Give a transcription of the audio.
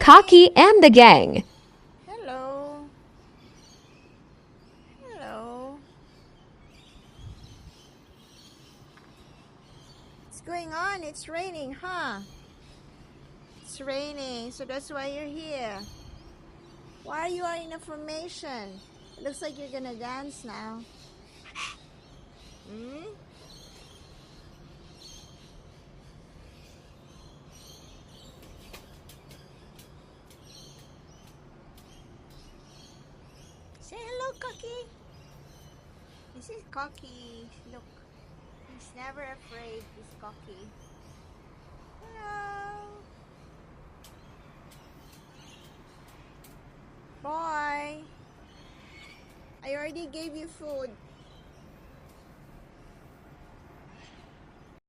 Cocky and the gang. Hello. Hello. What's going on? It's raining, huh? It's raining, so that's why you're here. Why you are in a formation? It looks like you're gonna dance now. Hmm? Say hello, Cocky. This is Cocky. Look, he's never afraid. He's Cocky. Hello. Boy. I already gave you food.